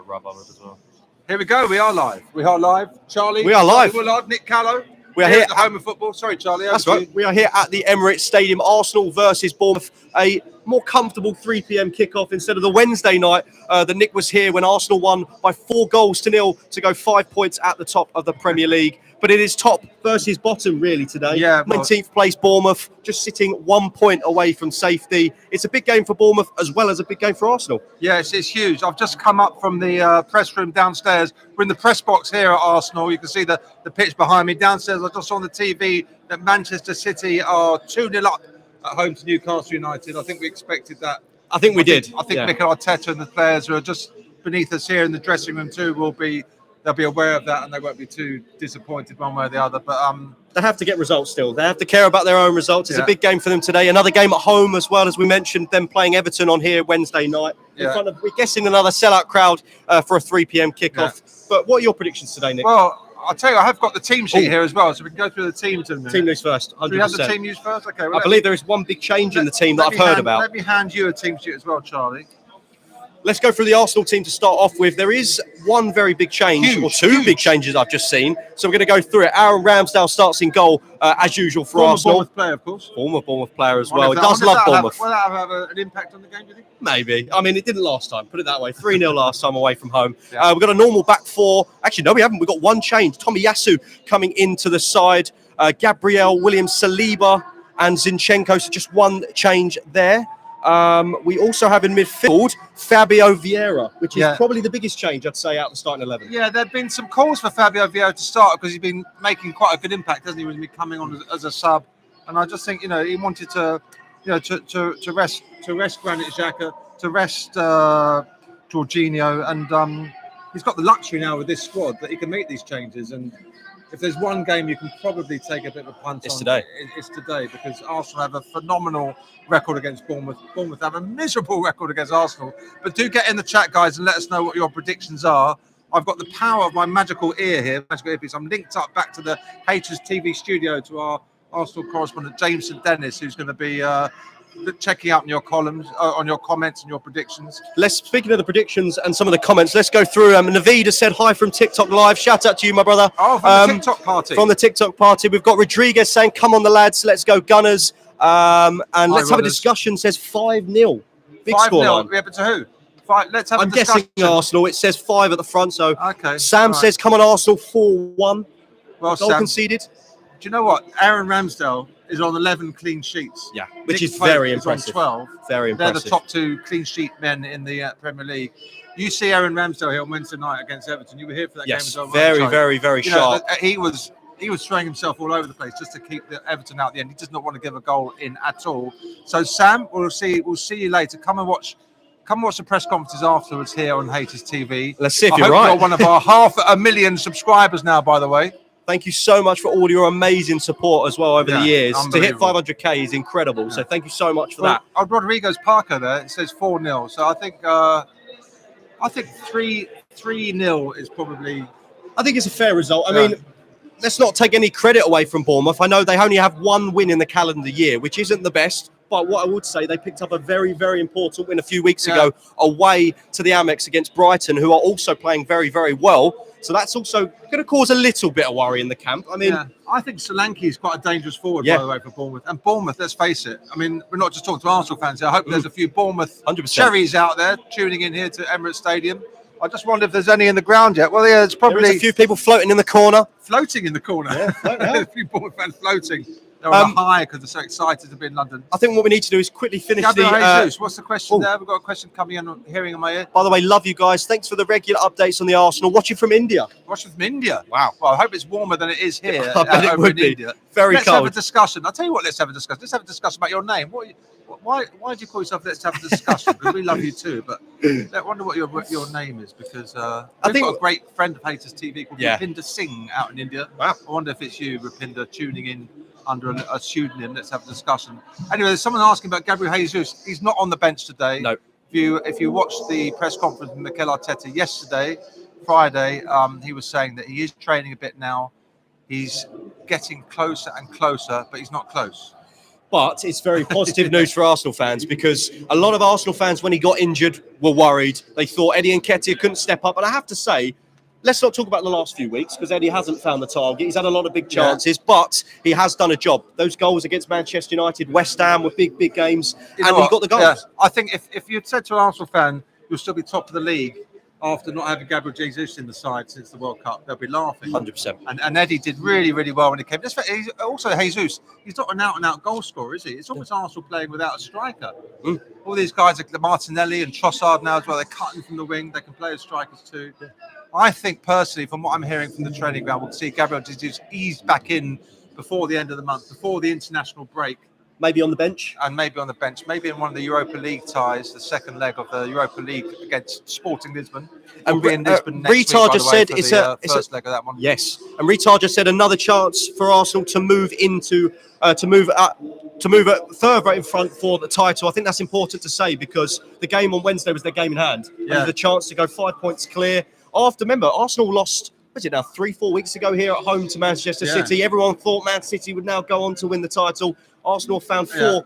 rub on it as well. Here we go. We are live. Charlie. We are live. We're live. Nick Callow. We are here at the home of football. Sorry, Charlie. That's right. We are here at the Emirates Stadium. Arsenal versus Bournemouth. A more comfortable 3 p.m. kickoff instead of the Wednesday night that Nick was here when Arsenal won by 4-0 to go 5 points at the top of the Premier League. But it is top versus bottom really today. Yeah, 19th place Bournemouth, just sitting 1 point away from safety. It's a big game for Bournemouth as well as a big game for Arsenal. Yes, it's huge. I've just come up from the press room downstairs. We're in the press box here at Arsenal. You can see the pitch behind me. Downstairs, I just saw on the TV that Manchester City are 2-0 up at home to Newcastle United. I think we expected that. I think we did. I think Mikel Arteta and the players who are just beneath us here in the dressing room too they'll be aware of that and they won't be too disappointed one way or the other. But they have to get results still. They have to care about their own results. It's a big game for them today. Another game at home as well, as we mentioned, them playing Everton on here Wednesday night. In front of, we're guessing, another sellout crowd for a 3 p.m. kickoff. But what are your predictions today, Nick? Well, I'll tell you, I have got the team sheet here as well, so we can go through the teams. Team news first, 100%. Do we have the team news first? Okay. Well, I believe there is one big change in the team that I've heard about. Let me hand you a team sheet as well, Charlie. Let's go through the Arsenal team to start off with. There is one very big change, or two big changes I've just seen. So we're going to go through it. Aaron Ramsdale starts in goal, as usual, for Arsenal. Former Bournemouth player, of course. Former Bournemouth player as well. He does love Bournemouth. Will that have an impact on the game, do you think? Maybe. I mean, it didn't last time. Put it that way. 3-0 last time away from home. We've got a normal back four. Actually, no, we haven't. We've got one change. Tomiyasu coming into the side. Gabriel, Williams, Saliba, and Zinchenko. So just one change there. We also have in midfield Fabio Vieira, which is probably the biggest change, I'd say, out of the starting 11. Yeah, there have been some calls for Fabio Vieira to start because he's been making quite a good impact, hasn't he, when he's coming on as a sub. And I just think, he wanted to rest Granit Xhaka, to rest Jorginho, and he's got the luxury now with this squad that he can make these changes. And if there's one game you can probably take a bit of a punt on, it's today, because Arsenal have a phenomenal record against Bournemouth. Bournemouth have a miserable record against Arsenal. But do get in the chat, guys, and let us know what your predictions are. I've got the power of my magical ear here, magical earpiece. I'm linked up back to the Haters TV studio to our Arsenal correspondent, Jameson Dennis, who's going to be checking out on your columns, on your comments and your predictions. Speaking of the predictions and some of the comments, let's go through. Naveed has said hi from TikTok Live. Shout out to you, my brother. Oh, from the TikTok party. From the TikTok party. We've got Rodriguez saying, come on the lads, let's go Gunners. And let's have a discussion, says 5-0. Big scoreline. Yeah, but to who? Let's have a discussion. I'm guessing Arsenal. It says 5 at the front. So okay. Sam says, come on Arsenal, 4-1. Well, goal conceded. Do you know what? Aaron Ramsdale is on 11 clean sheets. Yeah, which is very impressive. Is on 12. Very impressive. They're the top 2 clean sheet men in the Premier League. You see Aaron Ramsdale here on Wednesday night against Everton. You were here for that game as well. Very sharp. He was throwing himself all over the place just to keep the Everton out at the end. He does not want to give a goal in at all. So Sam, we'll see you later. Come and watch the press conferences afterwards here on Haters TV. Let's see if you're right. You're one of our 500,000 subscribers now, by the way. Thank you so much for all your amazing support as well over the years. To hit 500k is incredible. Yeah. So thank you so much for that. Rodriguez Parker there, it says 4-0. So I think 3-0 is probably. I think it's a fair result. I mean, let's not take any credit away from Bournemouth. I know they only have one win in the calendar year, which isn't the best. But what I would say, they picked up a very, very important win a few weeks ago away to the Amex against Brighton, who are also playing very, very well. So that's also going to cause a little bit of worry in the camp. I mean, I think Solanke is quite a dangerous forward, by the way, for Bournemouth. And Bournemouth, let's face it. I mean, we're not just talking to Arsenal fans here. I hope there's a few Bournemouth 100%. cherries out there tuning in here to Emirates Stadium. I just wonder if there's any in the ground yet. Well, yeah, there's probably a few people floating in the corner. Floating in the corner. A few Bournemouth fans floating. They're on a high because they're so excited to be in London. I think what we need to do is quickly finish Jesus, what's the question there? We've got a question coming in, hearing in my ear. By the way, love you guys. Thanks for the regular updates on the Arsenal. Watching from India. Watching from India? Wow. Well, I hope it's warmer than it is here. I bet it would be. India. Very cold. Let's have a discussion. I'll tell you what, let's have a discussion. Let's have a discussion about your name. Why do you call yourself Let's Have a Discussion? Because we love you too, but I wonder what your name is, because we've got a great friend of Haters TV called Rupinder Singh out in India. Wow. I wonder if it's you, Rupinder, tuning in under a pseudonym. Let's have a discussion. Anyway, there's someone asking about Gabriel Jesus. He's not on the bench today. No. If you watched the press conference with Mikel Arteta yesterday, Friday, he was saying that he is training a bit now. He's getting closer and closer, but he's not close. But it's very positive news for Arsenal fans, because a lot of Arsenal fans, when he got injured, were worried. They thought Eddie Nketiah couldn't step up. And I have to say, let's not talk about the last few weeks, because Eddie hasn't found the target. He's had a lot of big chances, but he has done a job. Those goals against Manchester United, West Ham were big, big games, and he got the goals. Yeah. I think if you'd said to an Arsenal fan, you'll still be top of the league after not having Gabriel Jesus in the side since the World Cup, they'll be laughing. 100%. And Eddie did really, really well when he came. He's also Jesus. He's not an out-and-out goal scorer, is he? It's almost Arsenal playing without a striker. All these guys, like Martinelli and Trossard now as well, they're cutting from the wing. They can play as strikers too. I think personally, from what I'm hearing from the training ground, we'll see Gabriel Jesus eased back in before the end of the month, before the international break. Maybe on the bench. And maybe on the bench, maybe in one of the Europa League ties, the second leg of the Europa League against Sporting Lisbon. And be in Lisbon next week, Retard by just the way, said for it's the a first leg of that one. Yes, and Retard just said another chance for Arsenal to move into to move further in front for the title. I think that's important to say, because the game on Wednesday was their game in hand. Yeah. And the chance to go 5 points clear. After, remember, Arsenal lost, was it now 3-4 weeks ago here at home to Manchester City. Everyone thought Man City would now go on to win the title. Arsenal found three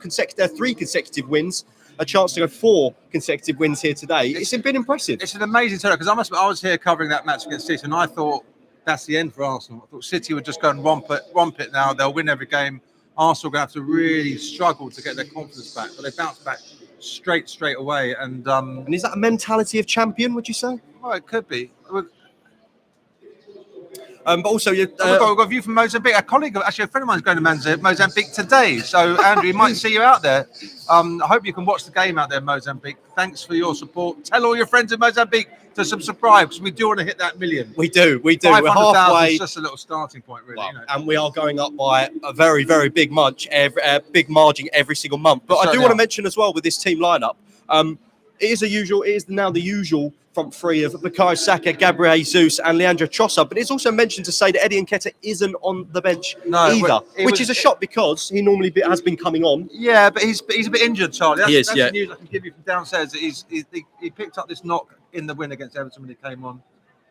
consecutive wins. A chance to go 4 consecutive wins here today. It's been impressive. It's an amazing turnout, because I was here covering that match against City, and I thought that's the end for Arsenal. I thought City would just go and romp it now. They'll win every game. Arsenal are going to have to really struggle to get their confidence back, but they bounced back straight away. And is that a mentality of champion, would you say? Well, it could be. But also, we've got a view from Mozambique. A colleague, actually a friend of mine, is going to Mozambique today. So, Andrew, we might see you out there. I hope you can watch the game out there, Mozambique. Thanks for your support. Tell all your friends in Mozambique to subscribe, because we do want to hit that million. We do. We're 500,000 is just a little starting point, really. Well, and we are going up by a very, very big margin every single month. But I do want to mention as well, with this team lineup, it is now the usual front three of Bukayo Saka, Gabriel Jesus, and Leandro Trossard. But it's also mentioned to say that Eddie Nketiah isn't on the bench either, which is a shock, because he normally has been coming on. Yeah, but he's a bit injured, Charlie. That's the news I can give you from downstairs. He picked up this knock in the win against Everton when he came on.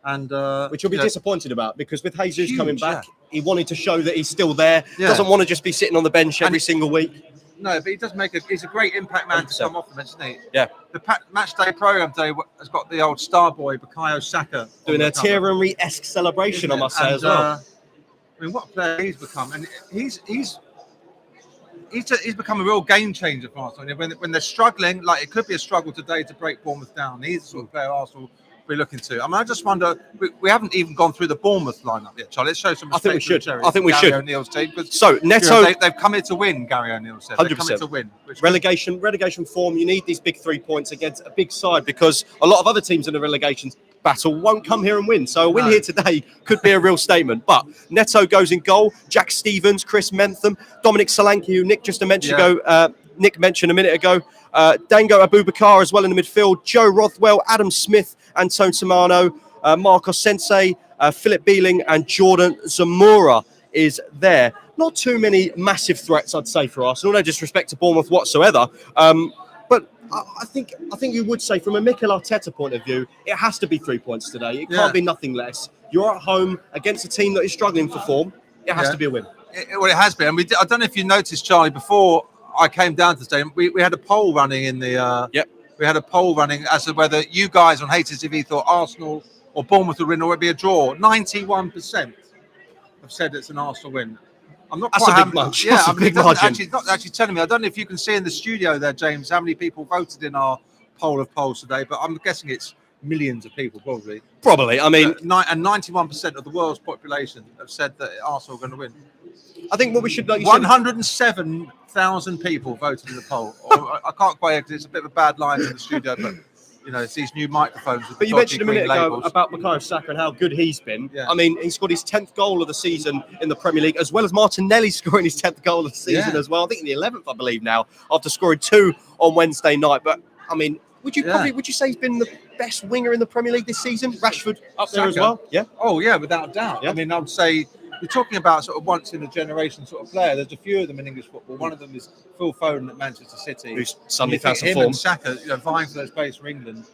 And which you'll be disappointed about, because with Jesus coming back, he wanted to show that he's still there. Doesn't want to just be sitting on the bench every single week. No, but he does he's a great impact man 100%. To come off the bench, isn't he? Yeah. The match day program today has got the old star boy, Bukayo Saka. Doing a Thierry-esque celebration, I must say, as well. I mean, what a player he's become. And he's become a real game changer for Arsenal. When they're struggling, like it could be a struggle today to break Bournemouth down, he's the sort of player Arsenal be looking to. I mean, I just wonder, we haven't even gone through the Bournemouth lineup yet, Charlie. Let's show some respect. I think we should. Gary O'Neill's team. So Neto, they've come here to win. Gary O'Neill said 100%. they've come here to win. Relegation form. You need these big 3 points against a big side, because a lot of other teams in the relegation battle won't come here and win. So a win here today could be a real statement. But Neto goes in goal. Jack Stevens, Chris Mentham, Dominic Solanke, who Nick mentioned a minute ago. Dango Abubakar as well in the midfield. Joe Rothwell, Adam Smith, Anton Samano, Marcos Sensei, Philip Beeling, and Jordan Zamora is there. Not too many massive threats, I'd say, for Arsenal. No disrespect to Bournemouth whatsoever. But I think you would say, from a Mikel Arteta point of view, it has to be 3 points today. It can't be nothing less. You're at home against a team that is struggling for form. It has to be a win. It has been. And I don't know if you noticed, Charlie, before I came down to today, we had a poll running in the. We had a poll running as to whether you guys on HTTV thought Arsenal or Bournemouth would win, or it'd be a draw. 91% have said it's an Arsenal win. I'm not quite That's a big margin. Yeah, a big margin. It's not actually telling me. I don't know if you can see in the studio there, James, how many people voted in our poll of polls today, but I'm guessing it's millions of people, probably. Probably. I mean, and 91% of the world's population have said that Arsenal are going to win. I think what we should, like, 107,000 people voted in the poll. I can't quite, because it's a bit of a bad line in the studio, but it's these new microphones. But you mentioned a minute ago about Bukayo Saka and how good he's been. I mean, he scored his 10th goal of the season in the Premier League, as well as Martinelli scoring his 10th goal of the season as well. I think in the 11th, I believe now, after scoring 2 on Wednesday night. But I mean, would you say he's been the best winger in the Premier League this season? Rashford up there as well. Yeah. Oh yeah, without a doubt. I mean, I would say, you're talking about sort of once in a generation sort of player. There's a few of them in English football. One of them is Phil Foden at Manchester City, who's suddenly found some him form. And Saka, vying for those place for England.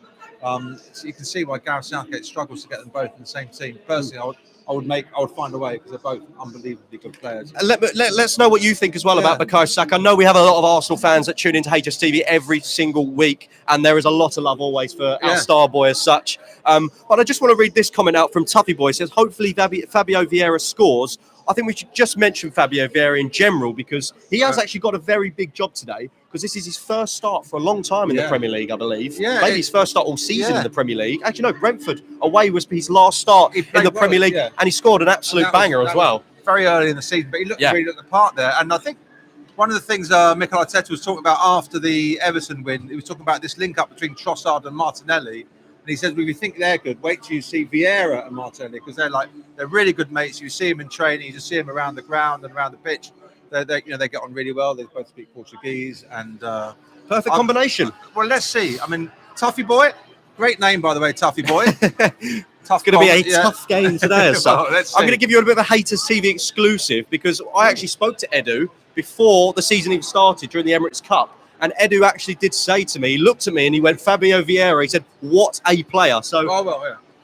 So you can see why Gareth Southgate struggles to get them both in the same team. Personally, I would find a way because they're both unbelievably good players. Let's know what you think as well about Bukayo Saka. I know we have a lot of Arsenal fans that tune into HSTV every single week, and there is a lot of love always for our star boy as such. But I just want to read this comment out from Tuffy Boy. It says, hopefully Fabio Vieira scores. I think we should just mention Fabio Vieira in general because he has actually got a very big job today because this is his first start for a long time in the Premier League, I believe. Maybe his first start all season in the Premier League. Actually, no, Brentford away was his last start in the Premier League, and he scored an absolute banger as well. Very early in the season, but he looked really at the part there. And I think one of the things Mikel Arteta was talking about after the Everton win, he was talking about this link up between Trossard and Martinelli. And he says, well, if you think they're good, wait till you see Vieira and Martinelli because they're really good mates. You see them in training, you just see them around the ground and around the pitch. They get on really well. They both speak Portuguese and perfect combination. Well, let's see. I mean, Tuffy Boy, great name by the way, Tuffy Boy. It's going to be a tough game today. Well, I'm going to give you a bit of a Haters TV exclusive because I actually spoke to Edu before the season even started during the Emirates Cup. And Edu actually did say to me, he looked at me and he went, Fabio Vieira. He said, what a player. So,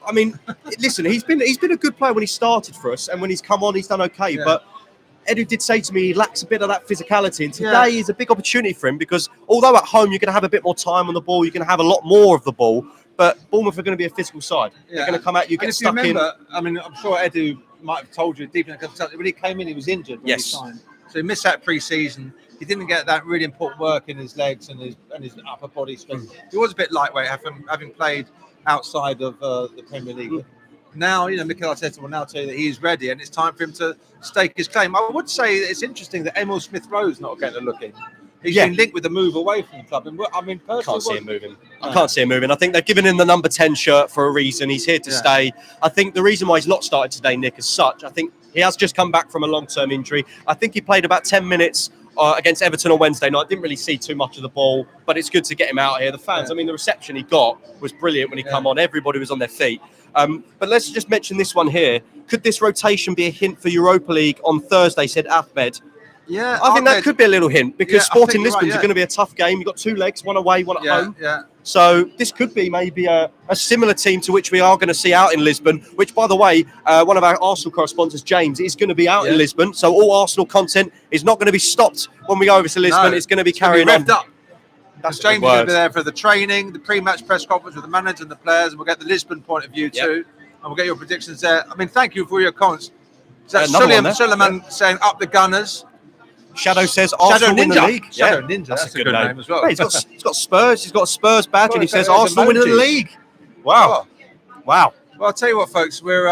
I mean, listen, he's been a good player when he started for us. And when he's come on, he's done okay. But Edu did say to me he lacks a bit of that physicality. And today is a big opportunity for him because although at home you're going to have a bit more time on the ball, you're going to have a lot more of the ball. But Bournemouth are going to be a physical side. They're going to come at you, get stuck in. I mean, I'm sure Edu might have told you deep in the when he came in, he was injured when he signed. So he missed that pre-season. He didn't get that really important work in his legs and his upper body strength. He was a bit lightweight, having played outside of the Premier League. Now, Mikel Arteta will now tell you that he is ready and it's time for him to stake his claim. I would say it's interesting that Emil Smith-Rowe's not getting a look in. He's been linked with a move away from the club. And I mean, personally, can't see him moving. I can't see him moving. I think they've given him the number 10 shirt for a reason. He's here to stay. I think the reason why he's not started today, Nick, as such, I think he has just come back from a long-term injury. I think he played about 10 minutes against Everton on Wednesday night. Didn't really see too much of the ball, but it's good to get him out here. The fans, I mean, the reception he got was brilliant when he come on. Everybody was on their feet. But let's just mention this one here. Could this rotation be a hint for Europa League on Thursday, said Ahmed. Yeah, I think that could be a little hint because Sporting Lisbon's going to be a tough game. You've got two legs, one away, one at home. So this could be maybe a similar team to which we are going to see out in Lisbon, which, by the way, one of our Arsenal correspondents, James, is going to be out in Lisbon. So all Arsenal content is not going to be stopped when we go over to Lisbon. No, it's going to be carrying on. Up. That's James is going to be there for the training, the pre-match press conference with the manager and the players, and we'll get the Lisbon point of view too. And we'll get your predictions there. I mean, thank you for your comments. Suleiman saying up the Gunners. Shadow says Arsenal win the league. Shadow Ninja, that's a good name as well. He's got Spurs. He's got a Spurs badge, and he says Arsenal win the league. Wow. Well, I'll tell you what, folks. We're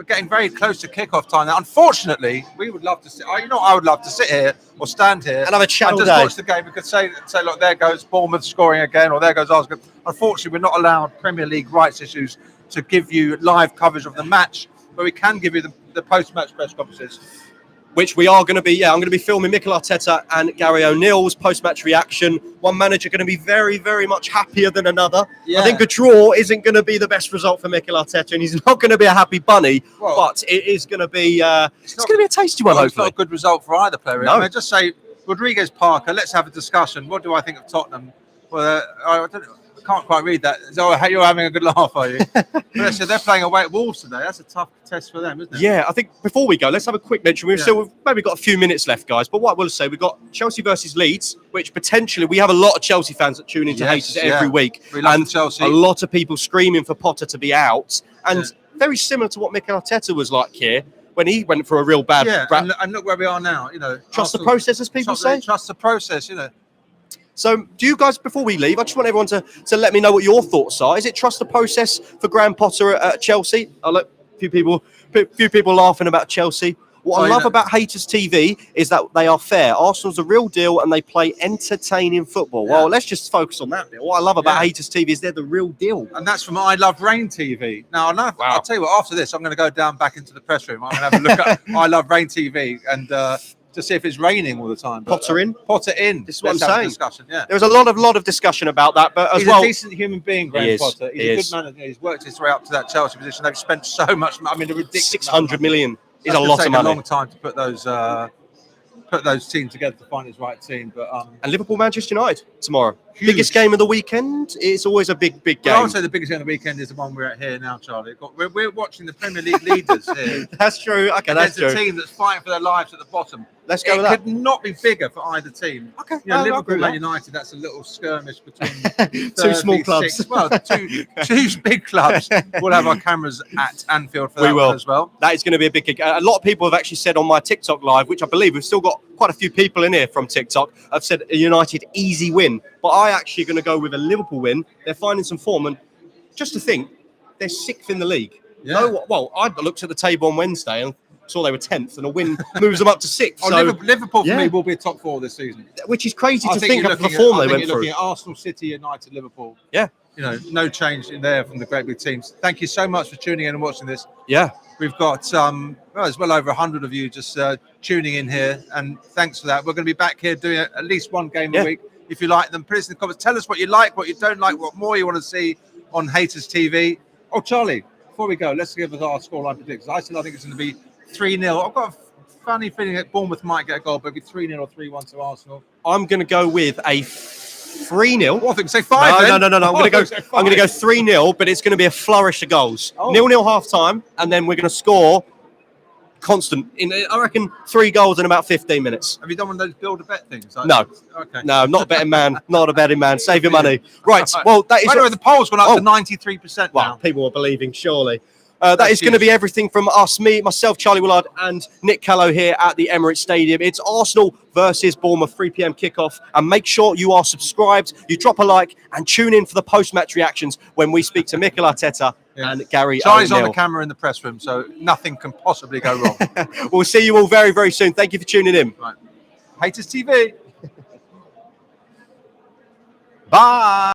getting very close to kickoff time now. Unfortunately, we would love to sit. I would love to sit here or stand here and have a chat and just watch the game. We could say, look, there goes Bournemouth scoring again, or there goes Arsenal. Unfortunately, we're not allowed Premier League rights issues to give you live coverage of the match, but we can give you the post-match press conferences. Which we are going to be, I'm going to be filming Mikel Arteta and Gary O'Neill's post-match reaction. One manager going to be very, very much happier than another. I think a draw isn't going to be the best result for Mikel Arteta, and he's not going to be a happy bunny, but it is going to be it's going to be a tasty one, hopefully. It's not a good result for either player. No. I mean, just say, Rodriguez Parker, let's have a discussion. What do I think of Tottenham? Well, I can't quite read that. So you're having a good laugh, are you? They're playing away at Wolves today. That's a tough test for them, isn't it? Yeah, I think before we go, let's have a quick mention. We've maybe got a few minutes left, guys. But what I will say, we've got Chelsea versus Leeds, which potentially we have a lot of Chelsea fans that tune into Haters every week. We love Chelsea. A lot of people screaming for Potter to be out. And very similar to what Mikel Arteta was like here when he went for a real bad... and look where we are now. Trust the process, as people say. Trust the process, So do you guys, before we leave, I just want everyone to let me know what your thoughts are. Is it trust the process for Graham Potter at Chelsea? I look, a few people laughing about Chelsea. What I love about Haters TV is that they are fair. Arsenal's a real deal and they play entertaining football. Well, let's just focus on that bit. What I love about Haters TV is they're the real deal. And that's from I Love Rain TV. Now, I'll tell you what, after this, I'm going to go down back into the press room. I'm going to have a look at I Love Rain TV and... to see if it's raining all the time. Potter in. This is what I'm saying. Discussion, There was a lot of discussion about that, but as well, he's a decent human being, Graham Potter. He's a good manager. He's worked his way up to that Chelsea position. They've spent so much. I mean, a ridiculous 600 million is a lot of money. A long time to put those teams together to find his right team. But and Liverpool, Manchester United tomorrow. Huge. Biggest game of the weekend? It's always a big game. Well, I would say the biggest game of the weekend is the one we're at here now, Charlie. We're watching the Premier League leaders here. That's true. Okay, that's Against true. a team that's fighting for their lives at the bottom. Let's go It with that. could not be bigger for either team. Okay, You know, I'll agree Liverpool with and that. United, that's a little skirmish between Two small clubs. 36 Well, two big clubs. We'll have our cameras at Anfield for We that will. one as well. That is going to be a big gig. A lot of people have actually said on my TikTok live, which I believe we've still got quite a few people in here from TikTok, have said a United easy win. But I actually going to go with a Liverpool win. They're finding some form, and just to think, they're 6th in the league. Yeah. No, well, I looked at the table on Wednesday and saw they were 10th, and a win moves them up to 6th. Oh, So, Liverpool for yeah. me will be a top 4 this season. which is crazy I to think think you're of the looking form at, I they think went you're through. looking at Arsenal, City, United, Liverpool. Yeah, You know, no change in there from the great big teams. Thank you so much for tuning in and watching this. yeah. We've got there's well over 100 of you just tuning in here, and thanks for that. We're going to be back here doing at least one game Yeah. a week. If you like them, put it in the comments. Tell us what you like, what you don't like, what more you want to see on Haters TV. Oh, Charlie, before we go, let's give us our scoreline predictions. I think it's going to be 3-0. I've got a funny feeling that Bournemouth might get a goal, but it'll be 3-0 or 3-1 to Arsenal. I'm going to go with a 3-0. What, I think say 5 No, then? no, no, no. I'm Oh, going to say go. five. I'm going to go 3-0, but it's going to be a flourish of goals. Oh. 0-0 half time, and then we're going to score constant. I reckon 3 goals in about 15 minutes. Have you done one of those build a bet things? No. Okay. No, I'm not a betting man. Not a betting man. Save your money. Right. Well, that is. By the way, the poll's gone up Oh. to 93% Well, now. people are believing, surely. That That's is going to be huge. everything from us, myself, Charlie Willard, and Nick Callow here at the Emirates Stadium. It's Arsenal versus Bournemouth, 3 p.m. kickoff. And make sure you are subscribed, you drop a like, and tune in for the post-match reactions when we speak to Mikel Arteta Yeah. and Gary Charlie's on O'Neill. the camera in the press room, so nothing can possibly go wrong. We'll see you all very, very soon. Thank you for tuning in. Right. Haters TV. Bye.